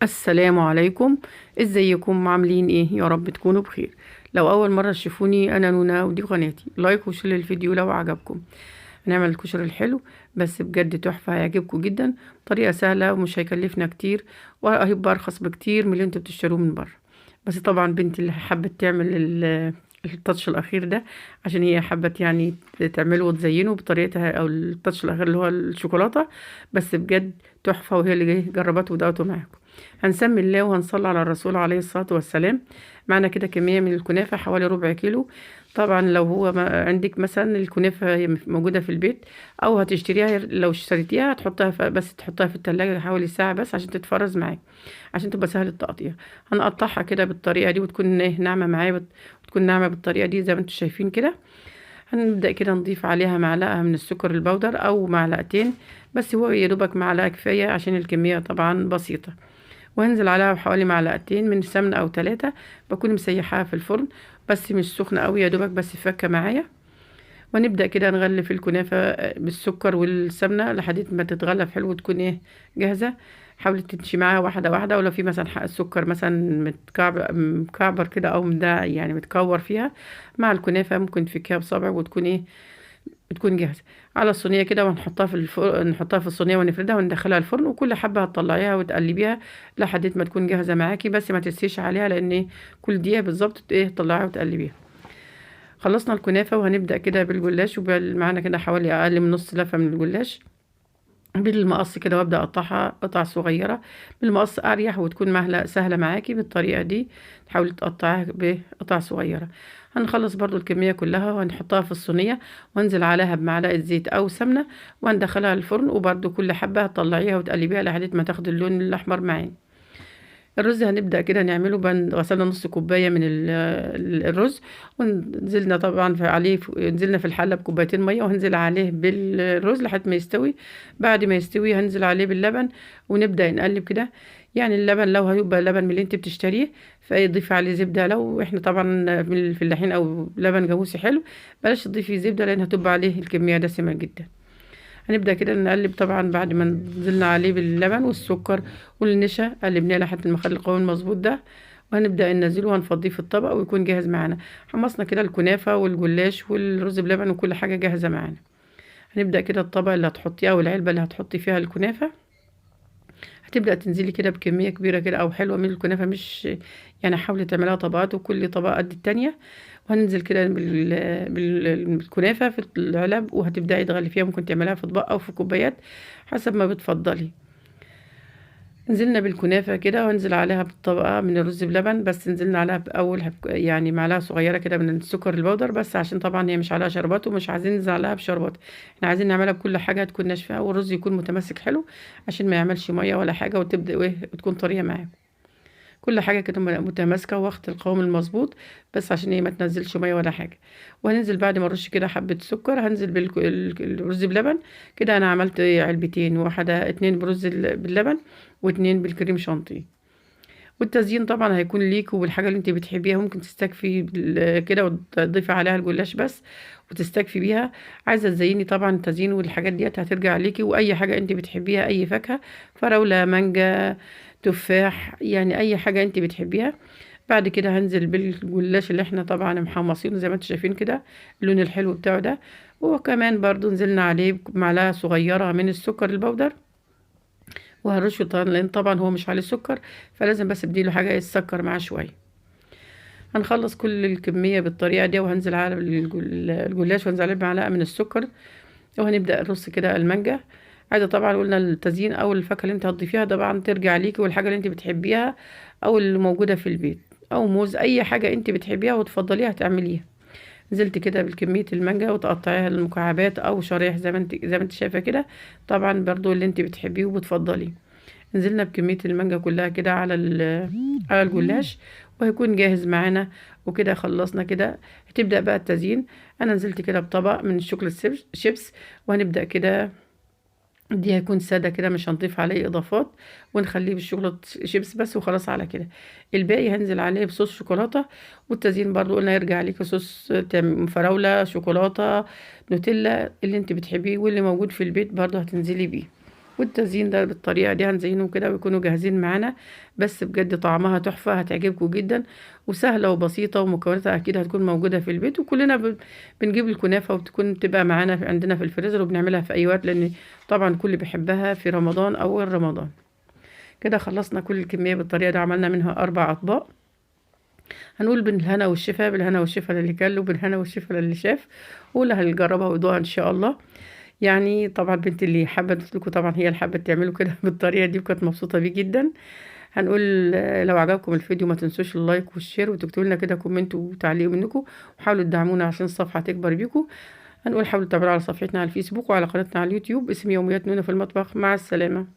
السلام عليكم. ازيكم عاملين ايه؟ يا رب تكونوا بخير. لو اول مره تشوفوني انا نونا ودي قناتي، لايك وشير للفيديو لو عجبكم. هنعمل الكشري الحلو بس بجد تحفه، هيعجبكم جدا. طريقه سهله ومش هيكلفنا كتير، وهيبقى ارخص بكتير من اللي انتوا بتشتروه من بره. بس طبعا بنتي اللي حابه تعمل التاتش الاخير ده، عشان هي حبت يعني تعمله وتزينه بطريقتها، او التاتش الاخير اللي هو الشوكولاته. بس بجد تحفه، وهي اللي جربته ودقته معاكم. هنسمي الله وهنصلي على الرسول عليه الصلاة والسلام. معنا كده كمية من الكنافة حوالي ربع كيلو. طبعا لو هو ما عندك مثلا الكنافة هي موجودة في البيت، أو هتشتريها، لو اشتريتيها هتحطها بس تحطها في التلاجة حوالي ساعة بس عشان تتفرز معاك، عشان تبقى سهل التقطيع. هنقطعها كده بالطريقة دي وتكون ناعمة معايا، وتكون ناعمة بالطريقة دي زي ما انتم شايفين كده. هنبدأ كده نضيف عليها معلقة من السكر البودر أو معلقتين، بس هو يا دوبك معلقة كفاية عشان الكمية طبعا بسيطة. وهنزل عليها بحوالي معلقتين من سمنة أو 3، بكون مسيحاها في الفرن، بس مش سخنة قوي، يا دوبك بس فكة معايا. ونبدأ كده نغلف الكنافة بالسكر والسمنة لحد ما تتغلف حلو وتكون ايه جاهزة. حاولي تمشي معاها واحدة واحدة، ولو في مثلا حق السكر مثلا مكعبر كده أو ده يعني متكور فيها مع الكنافة، ممكن تفكيها بصابع وتكون ايه بتكون جاهزة على الصينية كده. ونحطها في نحطها في الصينية ونفردها وندخلها الفرن، وكل حبة هتطلعيها وتقلبيها لحد ما تكون جاهزة معاكي، بس ما تسيش عليها لأن كل دقيقة بالظبط ايه تطلعيها وتقلبيها. خلصنا الكنافة وهنبدأ كده بالجلاش، معانا كده حوالي أقل من نص لفة من الجلاش بالمقص كده، وابدا اقطعها قطع صغيره. بالمقص اريح وتكون مهله سهله معاكي بالطريقه دي. تحاولي تقطعها بقطع صغيره. هنخلص برضو الكميه كلها وهنحطها في الصينيه، وانزل عليها بمعلقه زيت او سمنه، وندخلها الفرن. وبرضو كل حبه هتطلعيها وتقلبيها لحد ما تاخد اللون الاحمر معانا. الرز هنبدأ كده نعمله، غسلنا نص كوباية من الرز، ونزلنا طبعا نزلنا في الحلة بكوبايتين مية، وهنزل عليه بالرز لحد ما يستوي. بعد ما يستوي هنزل عليه باللبن، ونبدأ نقلب كده. يعني اللبن لو هيبقى لبن من اللي انت بتشتريه، فيضيف عليه زبدة. لو احنا طبعا من الفلاحين او لبن جاموسي حلو، بلاش تضيفي زبدة لان هتبقى عليه الكمية دسمة جدا. هنبدأ كده نقلب طبعا بعد ما نزلنا عليه باللبن والسكر والنشا، قلبناه لحد ما خلي القوام المظبوط ده. وهنبدأ ننزله وهنفضيه في الطبق ويكون جاهز معانا. حمصنا كده الكنافة والجلاش والرز بلبن وكل حاجة جاهزة معانا. هنبدأ كده الطبق اللي هتحطيه أو العلبة اللي هتحطي فيها الكنافة، هتبدأ تنزلي كده بكمية كبيرة كده أو حلوة من الكنافة، مش يعني حاولي تعملها طبقات وكل طبقة قد التانية. وهننزل كده بالكنافة في العلب، وهتبدأي تغلفيها، ممكن تعملها في اطباق أو في كوبايات حسب ما بتفضلي. نزلنا بالكنافة كده، وانزل عليها بالطبقة من الرز بلبن، بس نزلنا عليها بأول يعني معلقة صغيرة كده من السكر البودر، بس عشان طبعا هي مش عليها شربات ومش عايزين ننزل عليها بشربات. احنا عايزين نعملها بكل حاجة تكون ناشفة، والرز يكون متماسك حلو عشان ما يعملش مية ولا حاجة، وتبدأ ايه تكون طرية معاه. كل حاجة كده متماسكة واخد القوام المظبوط، بس عشان هي ما تنزلش مية ولا حاجة. وهننزل بعد ما نرش كده حبة سكر، هنزل بالرز بلبن. كده انا عملت علبتين، واحدة 2 برز باللبن واتنين بالكريم شانتيه. والتزيين طبعا هيكون ليك والحاجة اللي انت بتحبيها، ممكن تستكفي كده وتضيفي عليها الجلاش بس وتستكفي بيها. عايزة تزيني طبعا التزيين والحاجات ديت هترجع ليكي، واي حاجة انت بتحبيها، اي فاكهة، فراولة، مانجا، تفاح، يعني اي حاجة انت بتحبيها. بعد كده هنزل بالجلاش اللي احنا طبعا محمصينه زي ما انتم شايفين كده، اللون الحلو بتاعه ده. وكمان برضو نزلنا عليه بمعلقة صغيرة من السكر البودر، وهرشه طبعا لان طبعا هو مش عليه سكر، فلازم بس اديله حاجه يتسكر معاه شويه. هنخلص كل الكميه بالطريقه دي، وهنزل على الجلاش، وهنزل عليه معلقه من السكر. وهنبدا نرص كده المانجا. عايزه طبعا قلنا التزيين او الفاكهه اللي انت هتضيفيها طبعا ترجع ليكي، والحاجه اللي انت بتحبيها او اللي موجوده في البيت، او موز، اي حاجه انت بتحبيها وتفضليها تعمليها. نزلت كده بالكمية المانجا وتقطعيها لمكعبات او شرايح زي ما انت شايفة كده، طبعا برضو اللي انت بتحبيه وبتفضليه. نزلنا بكمية المانجا كلها كده على على الجلاش، وهيكون جاهز معانا. وكده خلصنا كده. هتبدأ بقى التزيين. انا نزلت كده بطبق من الشوكولاته شيبس، وهنبدأ كده دي هيكون سادة كده، مش هنضيف عليه اضافات، ونخليه بالشوكولاته شيبس بس وخلاص على كده. الباقي هنزل عليه بصوص شوكولاته. والتزيين برضو قلنا يرجع ليك صوص فراوله، شوكولاته، نوتيلا، اللي انت بتحبيه واللي موجود في البيت برضو هتنزلي بيه. والتزيين ده بالطريقة دي هنزينهم كده ويكونوا جاهزين معانا. بس بجد طعمها تحفة، هتعجبكم جدا وسهلة وبسيطة، ومكوناتها أكيد هتكون موجودة في البيت. وكلنا بنجيب الكنافة وبتبقى معانا عندنا في الفريزر، وبنعملها في أي وقت، لأن طبعا كل بيحبها في رمضان أو غير رمضان. كده خلصنا كل الكمية بالطريقة دي، عملنا منها 4 أطباق. هنقول بالهنا والشفا، بالهنا والشفا للي كل، وبالهنا والشفا للي شاف، واللي هنجربها ويدوقها ان شاء الله. يعني طبعا بنتي اللي حابه تسلكوا طبعا هي اللي حابه تعملوا كده بالطريقه دي، وكانت مبسوطه بيه جدا. هنقول لو عجبكم الفيديو ما تنسوش اللايك والشير، وتكتبوا لنا كده كومنت وتعليق منكم، وحاولوا تدعمونا عشان الصفحه تكبر بيكم. هنقول حاولوا تتابعوا على صفحتنا على الفيسبوك وعلى قناتنا على اليوتيوب، اسم يوميات نونا في المطبخ. مع السلامه.